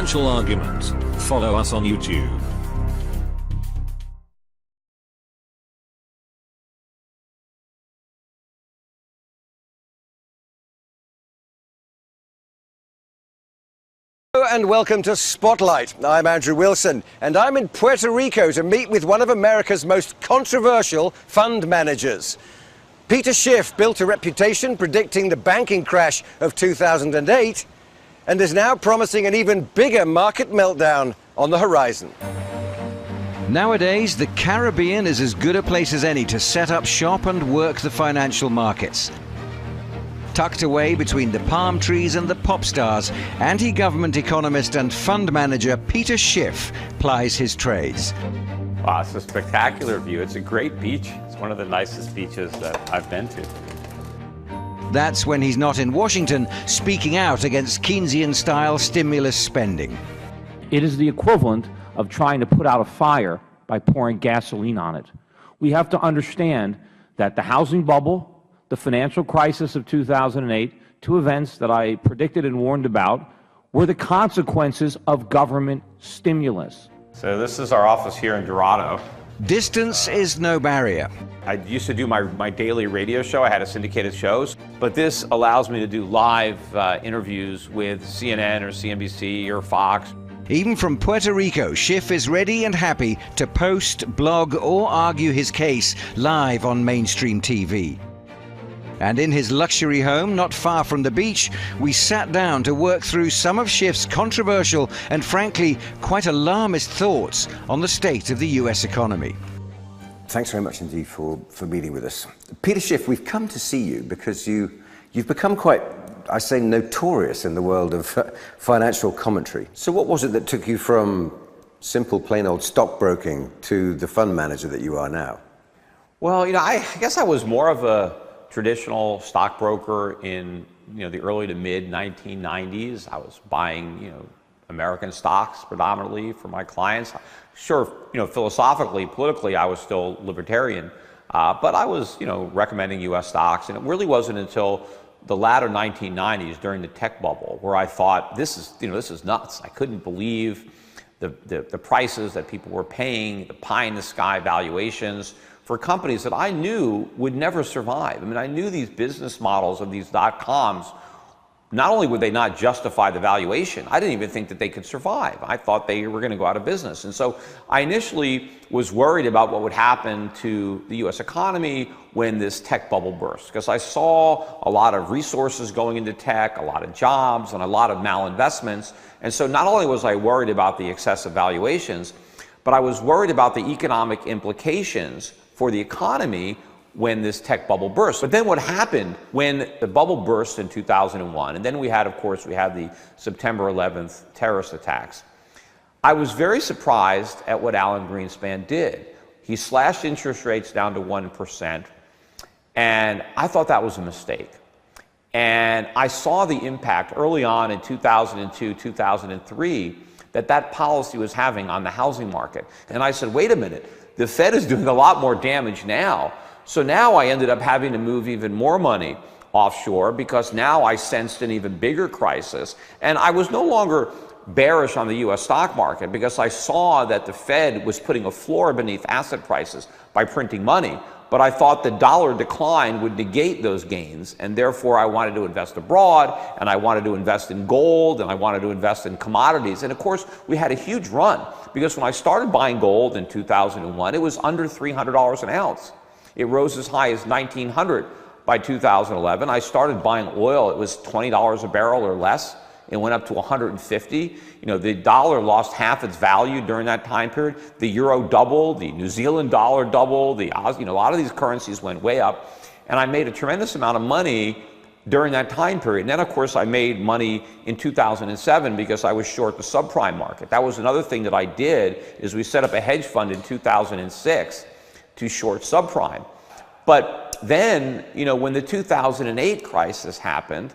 Financial Argument. Follow us on YouTube. Hello and welcome to Spotlight. I'm Andrew Wilson and I'm in Puerto Rico to meet with one of America's most controversial fund managers. Peter Schiff built a reputation predicting the banking crash of 2008 and is now promising an even bigger market meltdown on the horizon. Nowadays, the Caribbean is as good a place as any to set up shop and work the financial markets. Tucked away between the palm trees and the pop stars, anti-government economist and fund manager Peter Schiff plies his trades. Wow, it's a spectacular view. It's a great beach. It's one of the nicest beaches that I've been to. That's when he's not in Washington speaking out against Keynesian-style stimulus spending. It is the equivalent of trying to put out a fire by pouring gasoline on it. We have to understand that the housing bubble, the financial crisis of 2008, two events that I predicted and warned about, were the consequences of government stimulus. So this is our office here in Dorado. Distance is no barrier. I used to do my daily radio show. I had a syndicated shows, but this allows me to do live interviews with CNN or CNBC or Fox. Even from Puerto Rico, Schiff is ready and happy to post, blog, or argue his case live on mainstream TV. And in his luxury home, not far from the beach, we sat down to work through some of Schiff's controversial and frankly quite alarmist thoughts on the state of the US economy. Thanks very much indeed for meeting with us. Peter Schiff, we've come to see you because you've become quite, I say, notorious in the world of financial commentary. So what was it that took you from simple, plain old stockbroking to the fund manager that you are now? Well, I guess I was more of a traditional stockbroker in the early to mid 1990s. I was buying American stocks predominantly for my clients. Sure, philosophically, politically, I was still libertarian, but I was recommending U.S. stocks, and it really wasn't until the latter 1990s during the tech bubble where I thought this is nuts. I couldn't believe the prices that people were paying, the pie in the sky valuations for companies that I knew would never survive. I mean, I knew these business models of these .coms, not only would they not justify the valuation, I didn't even think that they could survive. I thought they were going to go out of business. And so I initially was worried about what would happen to the US economy when this tech bubble burst, because I saw a lot of resources going into tech, a lot of jobs, and a lot of malinvestments. And so not only was I worried about the excessive valuations, but I was worried about the economic implications for the economy when this tech bubble burst. But then what happened when the bubble burst in 2001, and then we had the September 11th terrorist attacks. I was very surprised at what Alan Greenspan did. He slashed interest rates down to 1%, and I thought that was a mistake. And I saw the impact early on in 2002, 2003, that policy was having on the housing market. And I said, wait a minute, the Fed is doing a lot more damage now. So now I ended up having to move even more money offshore because now I sensed an even bigger crisis. And I was no longer bearish on the US stock market because I saw that the Fed was putting a floor beneath asset prices by printing money. But I thought the dollar decline would negate those gains, and therefore I wanted to invest abroad, and I wanted to invest in gold, and I wanted to invest in commodities. And of course, we had a huge run, because when I started buying gold in 2001, it was under $300 an ounce. It rose as high as $1,900 by 2011. I started buying oil, it was $20 a barrel or less. It went up to 150. The dollar lost half its value during that time period. The euro doubled, the New Zealand dollar doubled, a lot of these currencies went way up. And I made a tremendous amount of money during that time period. And then, of course, I made money in 2007 because I was short the subprime market. That was another thing that I did, is we set up a hedge fund in 2006 to short subprime. But then, when the 2008 crisis happened,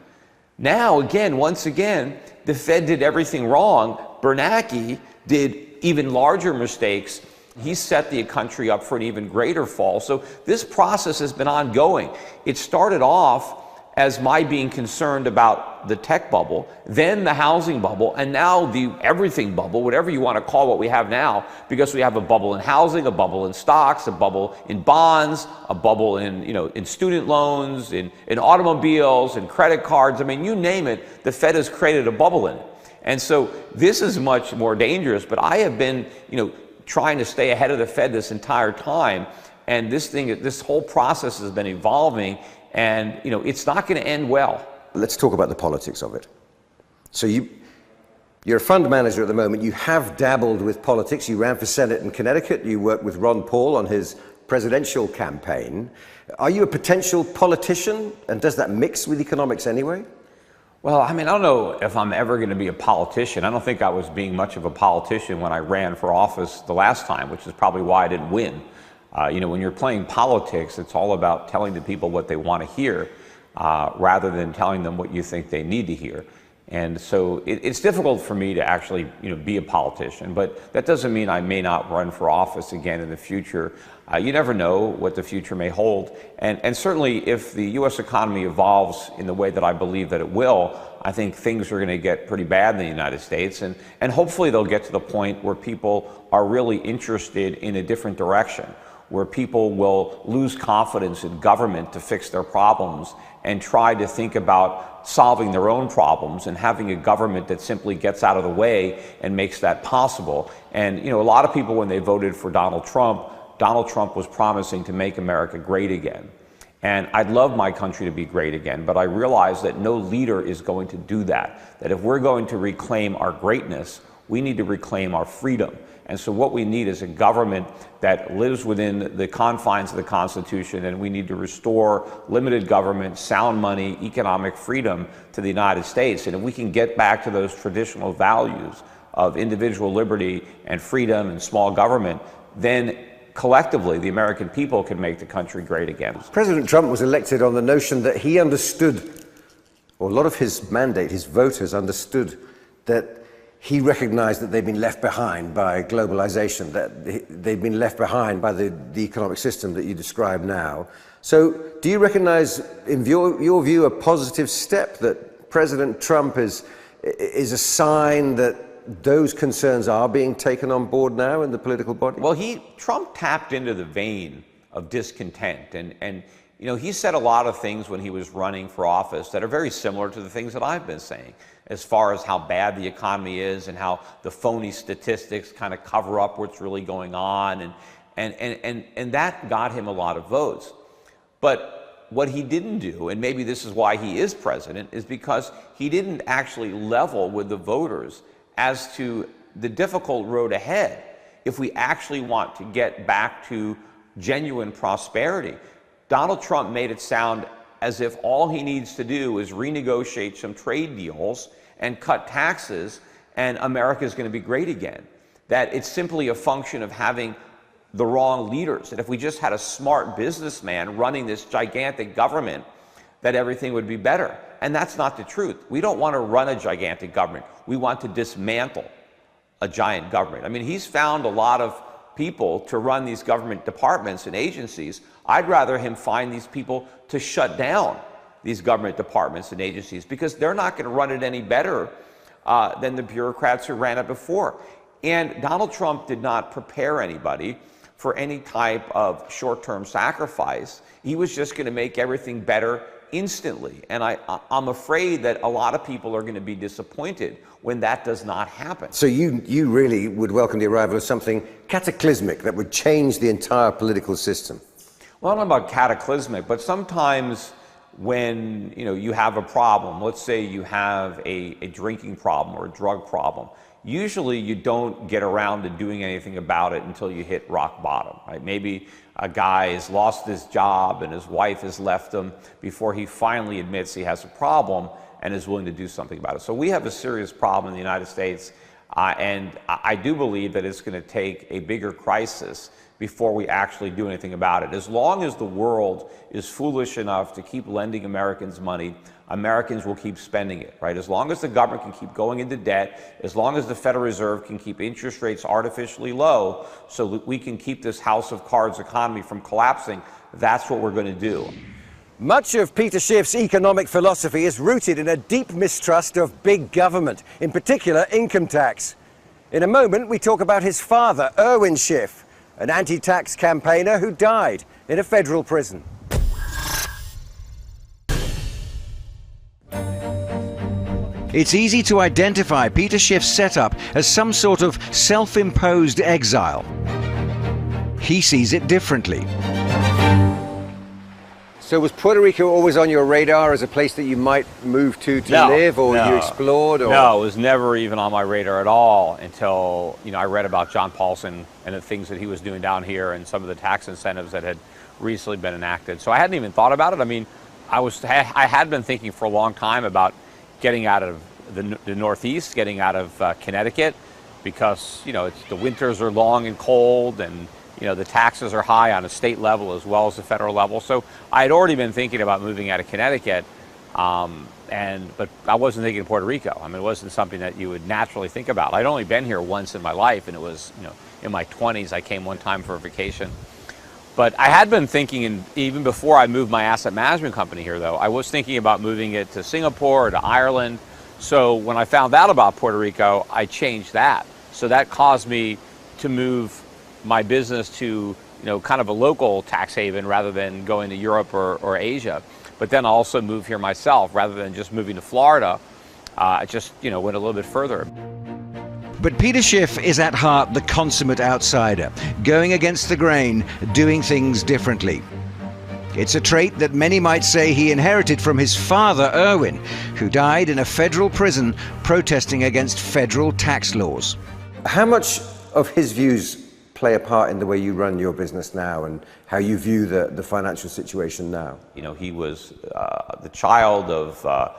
now, once again, the Fed did everything wrong. Bernanke did even larger mistakes. He set the country up for an even greater fall. So this process has been ongoing. It started off as my being concerned about the tech bubble, then the housing bubble, and now the everything bubble, whatever you want to call what we have now, because we have a bubble in housing, a bubble in stocks, a bubble in bonds, a bubble in, in student loans, in automobiles, in credit cards. I mean, you name it, the Fed has created a bubble in it. And so this is much more dangerous, but I have been, trying to stay ahead of the Fed this entire time, and this whole process has been evolving. And, it's not going to end well. Let's talk about the politics of it. So you're a fund manager at the moment. You have dabbled with politics. You ran for Senate in Connecticut. You worked with Ron Paul on his presidential campaign. Are you a potential politician? And does that mix with economics anyway? Well, I don't know if I'm ever going to be a politician. I don't think I was being much of a politician when I ran for office the last time, which is probably why I didn't win. When you're playing politics, it's all about telling the people what they want to hear rather than telling them what you think they need to hear. And so it's difficult for me to actually, be a politician, but that doesn't mean I may not run for office again in the future. You never know what the future may hold. And certainly if the U.S. economy evolves in the way that I believe that it will, I think things are going to get pretty bad in the United States. And hopefully they'll get to the point where people are really interested in a different direction, where people will lose confidence in government to fix their problems and try to think about solving their own problems and having a government that simply gets out of the way and makes that possible. And a lot of people, when they voted for Donald Trump was promising to make America great again. And I'd love my country to be great again, but I realize that no leader is going to do that. That if we're going to reclaim our greatness, we need to reclaim our freedom. And so what we need is a government that lives within the confines of the Constitution, and we need to restore limited government, sound money, economic freedom to the United States. And if we can get back to those traditional values of individual liberty and freedom and small government, then collectively the American people can make the country great again. President Trump was elected on the notion that he understood, or a lot of his mandate, his voters understood, that he recognized that they've been left behind by globalization, that they've been left behind by the economic system that you describe now. So do you recognize, in your view, a positive step that President Trump is a sign that those concerns are being taken on board now in the political body? Well, Trump tapped into the vein of discontent. And he said a lot of things when he was running for office that are very similar to the things that I've been saying, as far as how bad the economy is and how the phony statistics kind of cover up what's really going on. And that got him a lot of votes. But what he didn't do, and maybe this is why he is president, is because he didn't actually level with the voters as to the difficult road ahead if we actually want to get back to genuine prosperity. Donald Trump made it sound as if all he needs to do is renegotiate some trade deals and cut taxes, and America is going to be great again. That it's simply a function of having the wrong leaders. That if we just had a smart businessman running this gigantic government, that everything would be better. And that's not the truth. We don't want to run a gigantic government. We want to dismantle a giant government. I mean, he's found a lot of people to run these government departments and agencies. I'd rather him find these people to shut down these government departments and agencies, because they're not going to run it any better than the bureaucrats who ran it before. And Donald Trump did not prepare anybody for any type of short-term sacrifice. He was just going to make everything better instantly. And I'm afraid that a lot of people are going to be disappointed when that does not happen. So you really would welcome the arrival of something cataclysmic that would change the entire political system? Well, I don't know about cataclysmic, but sometimes when you have a problem, let's say you have a drinking problem or a drug problem, usually you don't get around to doing anything about it until you hit rock bottom, right? Maybe a guy has lost his job and his wife has left him before he finally admits he has a problem and is willing to do something about it. So we have a serious problem in the United States, and I do believe that it's going to take a bigger crisis before we actually do anything about it. As long as the world is foolish enough to keep lending Americans money, Americans will keep spending it, right? As long as the government can keep going into debt, as long as the Federal Reserve can keep interest rates artificially low so that we can keep this house of cards economy from collapsing, that's what we're going to do. Much of Peter Schiff's economic philosophy is rooted in a deep mistrust of big government, in particular income tax. In a moment, we talk about his father, Irwin Schiff, an anti-tax campaigner who died in a federal prison. It's easy to identify Peter Schiff's setup as some sort of self-imposed exile. He sees it differently. So was Puerto Rico always on your radar as a place that you might move to live, or you explored? Or? No, it was never even on my radar at all until, I read about John Paulson and the things that he was doing down here and some of the tax incentives that had recently been enacted. So I hadn't even thought about it. I mean, I had been thinking for a long time about getting out of the Northeast, getting out of Connecticut, because, the winters are long and cold, and the taxes are high on a state level as well as the federal level. So I had already been thinking about moving out of Connecticut, but I wasn't thinking of Puerto Rico. I mean, it wasn't something that you would naturally think about. I'd only been here once in my life, and it was, in my 20s. I came one time for a vacation. But I had been thinking, and even before I moved my asset management company here, though, I was thinking about moving it to Singapore or to Ireland. So when I found out about Puerto Rico, I changed that. So that caused me to move my business to, kind of a local tax haven rather than going to Europe or Asia. But then I also moved here myself rather than just moving to Florida. I just, went a little bit further. But Peter Schiff is at heart the consummate outsider, going against the grain, doing things differently. It's a trait that many might say he inherited from his father, Irwin, who died in a federal prison protesting against federal tax laws. How much of his views play a part in the way you run your business now and how you view the financial situation now? He was the child of,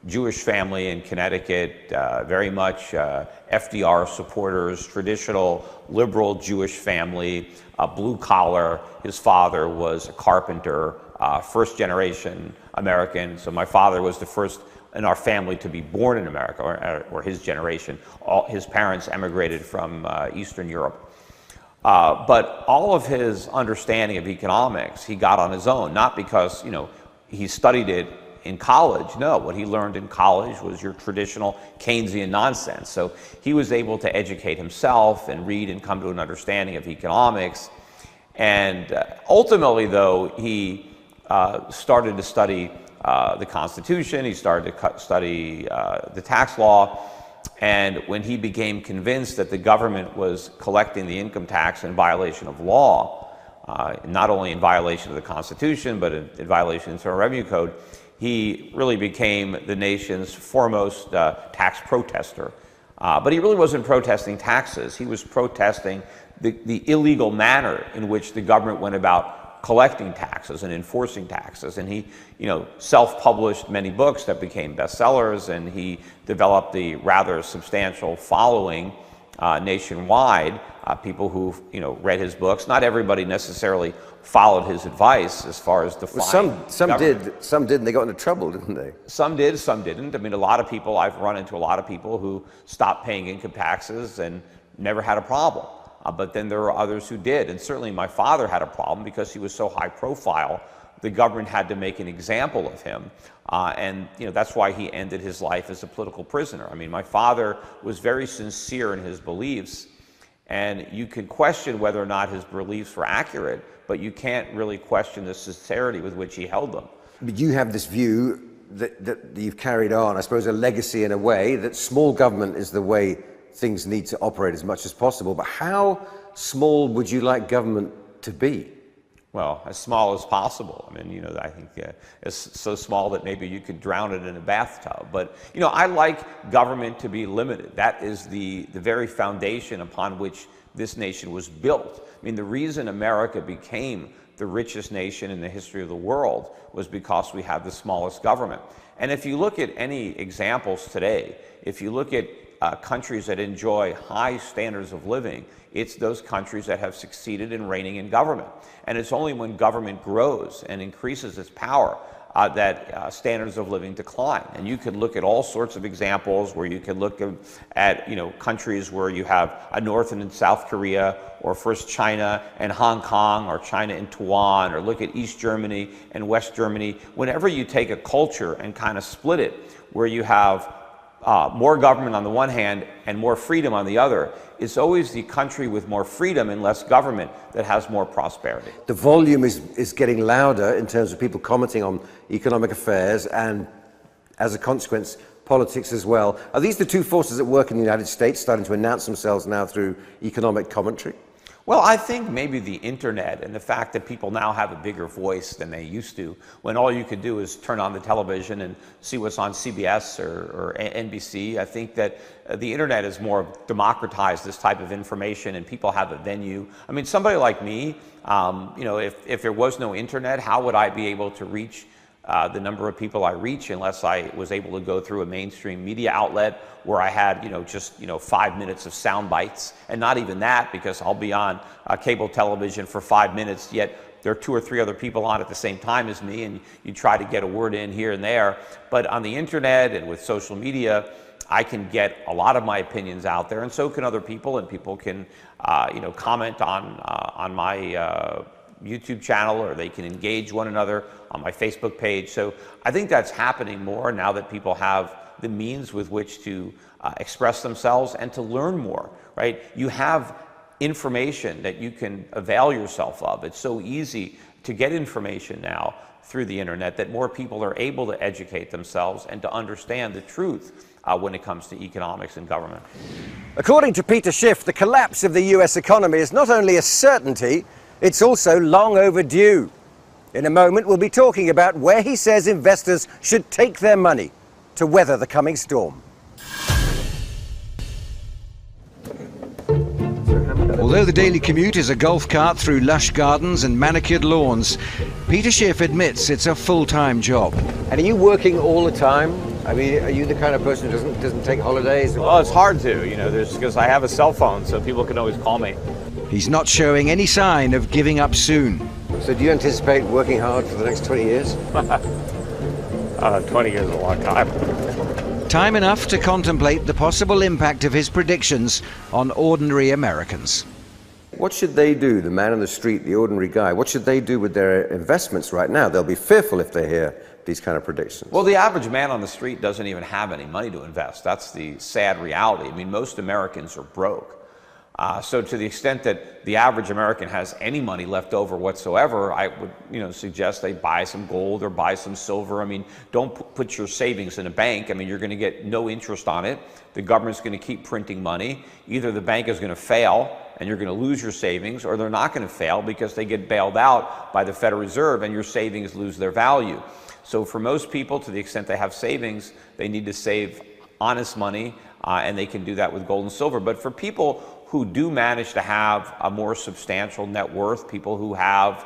Jewish family in Connecticut, very much FDR supporters, traditional liberal Jewish family, blue collar. His father was a carpenter, first generation American. So my father was the first in our family to be born in America, or his generation. His parents emigrated from Eastern Europe. But all of his understanding of economics, he got on his own, not because, he studied it in college. No, what he learned in college was your traditional Keynesian nonsense. So he was able to educate himself and read and come to an understanding of economics. And ultimately, though, he started to study the Constitution, he started to study the tax law. And when he became convinced that the government was collecting the income tax in violation of law, not only in violation of the Constitution, but in violation of the Internal Revenue Code, he really became the nation's foremost tax protester. But he really wasn't protesting taxes. He was protesting the illegal manner in which the government went about collecting taxes and enforcing taxes. And he, self-published many books that became bestsellers, and he developed the rather substantial following nationwide. People who, read his books. Not everybody necessarily followed his advice as far as defining. Well, some did, some didn't. They got into trouble, didn't they? Some did, some didn't. I mean, I've run into a lot of people who stopped paying income taxes and never had a problem. But then there were others who did. And certainly my father had a problem because he was so high profile. The government had to make an example of him. And that's why he ended his life as a political prisoner. I mean, my father was very sincere in his beliefs. And you could question whether or not his beliefs were accurate, but you can't really question the sincerity with which he held them. But you have this view that you've carried on, I suppose a legacy in a way, that small government is the way things need to operate as much as possible. But how small would you like government to be? Well, as small as possible. I mean, I think it's so small that maybe you could drown it in a bathtub. But, I like government to be limited. That is the very foundation upon which this nation was built. I mean, the reason America became the richest nation in the history of the world was because we had the smallest government. And if you look at any examples today, if you look at countries that enjoy high standards of living, it's those countries that have succeeded in reigning in government. And it's only when government grows and increases its power that standards of living decline. And you could look at all sorts of examples where you could look at countries where you have a North and South Korea, or first China and Hong Kong, or China and Taiwan, or look at East Germany and West Germany. Whenever you take a culture and kind of split it, where you have more government on the one hand and more freedom on the other, it's always the country with more freedom and less government that has more prosperity. The volume is getting louder in terms of people commenting on economic affairs and, as a consequence, politics as well. Are these the two forces at work in the United States starting to announce themselves now through economic commentary? Well, I think maybe the internet and the fact that people now have a bigger voice than they used to, when all you could do is turn on the television and see what's on CBS or NBC. I think that the internet has more democratized this type of information, and people have a venue. I mean, somebody like me, if there was no internet, how would I be able to reach the number of people I reach unless I was able to go through a mainstream media outlet where I had, just 5 minutes of sound bites, and not even that, because I'll be on cable television for 5 minutes, yet there are 2 or 3 other people on at the same time as me, and you try to get a word in here and there. But on the internet and with social media, I can get a lot of my opinions out there, and so can other people, and people can, comment on my YouTube channel, or they can engage one another on my Facebook page. So I think that's happening more now that people have the means with which to express themselves and to learn more, right? You have information that you can avail yourself of. It's so easy to get information now through the internet that more people are able to educate themselves and to understand the truth when it comes to economics and government. According to Peter Schiff, the collapse of the US economy is not only a certainty, it's also long overdue. In a moment, we'll be talking about where he says investors should take their money to weather the coming storm. Although the daily commute is a golf cart through lush gardens and manicured lawns, Peter Schiff admits it's a full-time job. And are you working all the time? I mean, are you the kind of person who doesn't take holidays? Well, it's hard to, because I have a cell phone, so people can always call me. He's not showing any sign of giving up soon. So do you anticipate working hard for the next 20 years? 20 years is a long time. Time enough to contemplate the possible impact of his predictions on ordinary Americans. What should they do, the man on the street, the ordinary guy? What should they do with their investments right now? They'll be fearful if they hear these kind of predictions. Well, the average man on the street doesn't even have any money to invest. That's the sad reality. I mean, most Americans are broke. So to the extent that the average American has any money left over whatsoever, I would suggest they buy some gold or buy some silver. I mean, don't put your savings in a bank. I mean, you're going to get no interest on it. The government's going to keep printing money. Either the bank is going to fail and you're going to lose your savings, or they're not going to fail because they get bailed out by the Federal Reserve and your savings lose their value. So for most people, to the extent they have savings, they need to save honest money, and they can do that with gold and silver. But for people who do manage to have a more substantial net worth, people who have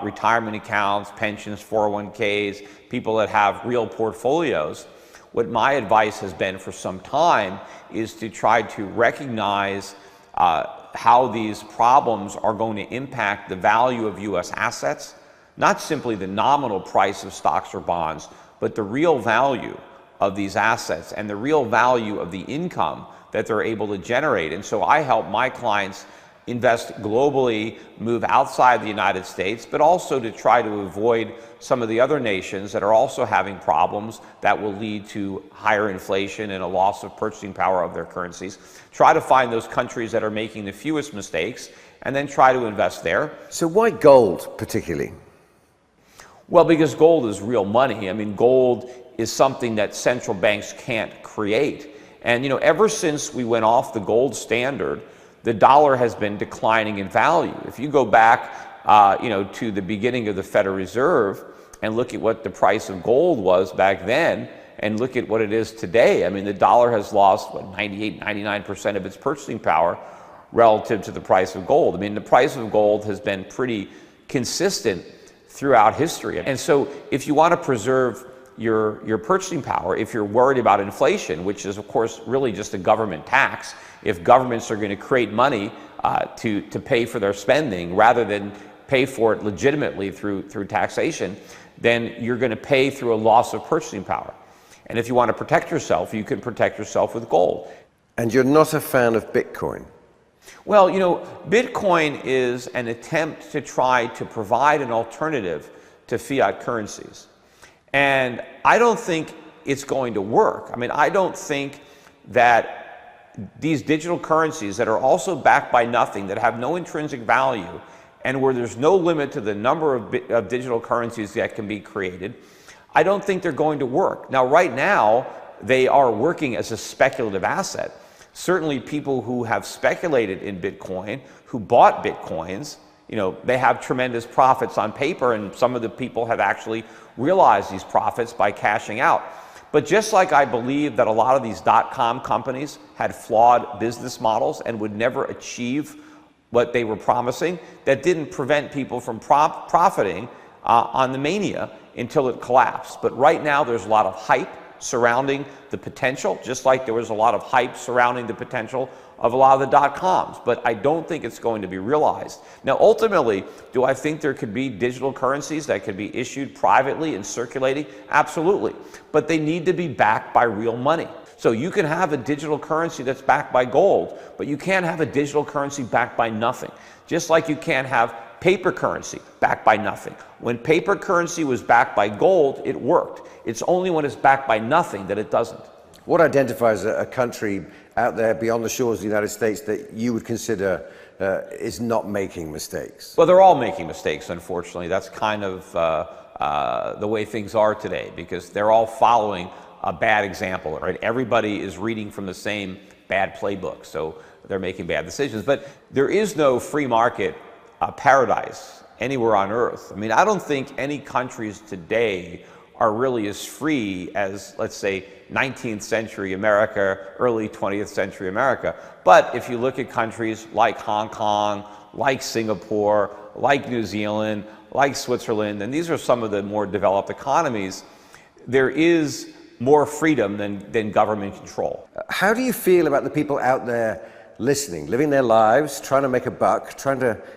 retirement accounts, pensions, 401ks, people that have real portfolios, what my advice has been for some time is to try to recognize how these problems are going to impact the value of U.S. assets, not simply the nominal price of stocks or bonds, but the real value of these assets and the real value of the income that they're able to generate. And so I help my clients invest globally, move outside the United States, but also to try to avoid some of the other nations that are also having problems that will lead to higher inflation and a loss of purchasing power of their currencies. Try to find those countries that are making the fewest mistakes and then try to invest there. So why gold particularly? Well, because gold is real money. I mean, gold is something that central banks can't create. And ever since we went off the gold standard, the dollar has been declining in value. If you go back, to the beginning of the Federal Reserve and look at what the price of gold was back then, and look at what it is today, I mean, the dollar has lost 98, 99% of its purchasing power relative to the price of gold. I mean, the price of gold has been pretty consistent throughout history. And so, if you want to preserve your purchasing power, if you're worried about inflation, which is of course really just a government tax, if governments are going to create money to pay for their spending rather than pay for it legitimately through taxation, then you're going to pay through a loss of purchasing power. And if you want to protect yourself, you can protect yourself with gold. And you're not a fan of Bitcoin? Well, you know, Bitcoin is an attempt to try to provide an alternative to fiat currencies. And I don't think it's going to work. I mean, I don't think that these digital currencies that are also backed by nothing, that have no intrinsic value, and where there's no limit to the number of digital currencies that can be created, I don't think they're going to work. Now, right now, they are working as a speculative asset. Certainly people who have speculated in Bitcoin, who bought Bitcoins, you know, they have tremendous profits on paper, and some of the people have actually realized these profits by cashing out. But just like I believe that a lot of these .com companies had flawed business models and would never achieve what they were promising, that didn't prevent people from profiting on the mania until it collapsed. But right now there's a lot of hype surrounding the potential, just like there was a lot of hype surrounding the potential of a lot of the .coms, but I don't think it's going to be realized. Now, ultimately, do I think there could be digital currencies that could be issued privately and circulating? Absolutely, but they need to be backed by real money. So you can have a digital currency that's backed by gold, but you can't have a digital currency backed by nothing. Just like you can't have paper currency backed by nothing. When paper currency was backed by gold, it worked. It's only when it's backed by nothing that it doesn't. What identifies a country out there beyond the shores of the United States that you would consider is not making mistakes? Well, they're all making mistakes, unfortunately. That's kind of the way things are today, because they're all following a bad example, right? Everybody is reading from the same bad playbook, so they're making bad decisions. But there is no free market paradise anywhere on earth. I mean, I don't think any countries today are really as free as, let's say, 19th century America, early 20th century America. But if you look at countries like Hong Kong, like Singapore, like New Zealand, like Switzerland, and these are some of the more developed economies, there is more freedom than government control. How do you feel about the people out there listening, living their lives, trying to make a buck,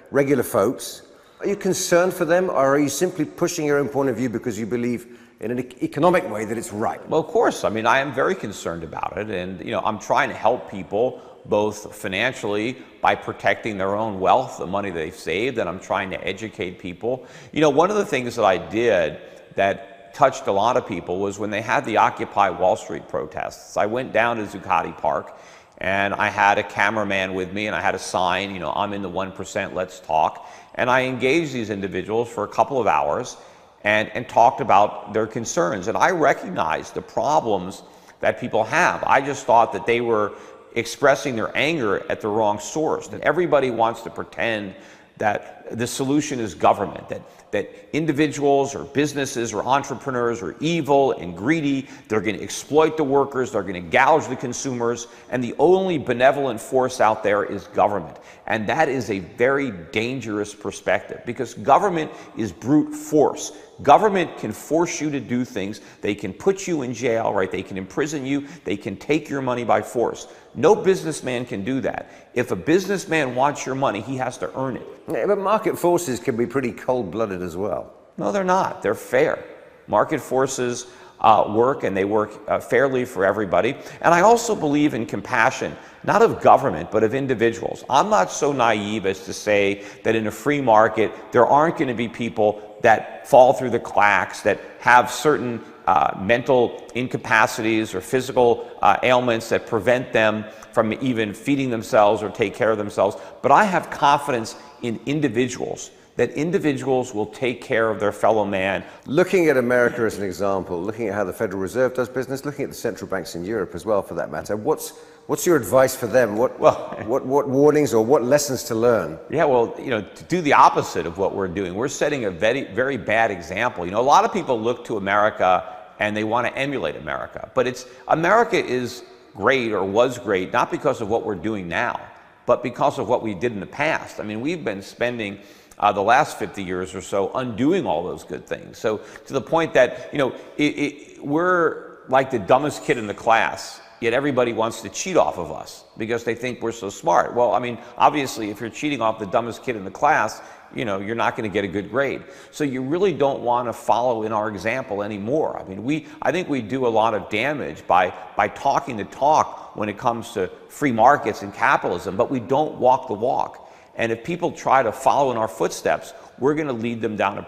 regular folks? Are you concerned for them, or are you simply pushing your own point of view because you believe in an economic way that it's right? Well, of course. I mean, I am very concerned about it, and you know, I'm trying to help people both financially by protecting their own wealth, the money they've saved, and I'm trying to educate people. You know, one of the things that I did that touched a lot of people was when they had the Occupy Wall Street protests. I went down to Zuccotti Park, and I had a cameraman with me, and I had a sign, you know, I'm in the 1%, let's talk. And I engaged these individuals for a couple of hours and talked about their concerns. And I recognized the problems that people have. I just thought that they were expressing their anger at the wrong source, that everybody wants to pretend that the solution is government, that individuals or businesses or entrepreneurs are evil and greedy, they're going to exploit the workers, they're going to gouge the consumers, and the only benevolent force out there is government. And that is a very dangerous perspective, because government is brute force. Government can force you to do things. They can put you in jail, right? They can imprison you. They can take your money by force. No businessman can do that. If a businessman wants your money, he has to earn it. Yeah, but market forces can be pretty cold-blooded as well. No, they're not. They're fair. Market forces work, and they work fairly for everybody. And I also believe in compassion, not of government, but of individuals. I'm not so naive as to say that in a free market, there aren't going to be people that fall through the cracks, that have certain mental incapacities or physical ailments that prevent them from even feeding themselves or take care of themselves. But I have confidence in individuals, that individuals will take care of their fellow man. Looking at America as an example, looking at how the Federal Reserve does business, looking at the central banks in Europe as well, for that matter, what's your advice for them? What warnings or what lessons to learn? Yeah, well, you know, to do the opposite of what we're doing. We're setting a very, very bad example. You know, a lot of people look to America and they want to emulate America, but America is great, or was great, not because of what we're doing now, but because of what we did in the past. I mean, we've been spending the last 50 years or so undoing all those good things. So to the point that, you know, we're like the dumbest kid in the class yet everybody wants to cheat off of us because they think we're so smart. Well, I mean, obviously, if you're cheating off the dumbest kid in the class, you know, you're not going to get a good grade. So you really don't want to follow in our example anymore. I mean, I think we do a lot of damage by talking the talk when it comes to free markets and capitalism, but we don't walk the walk. And if people try to follow in our footsteps, we're going to lead them down a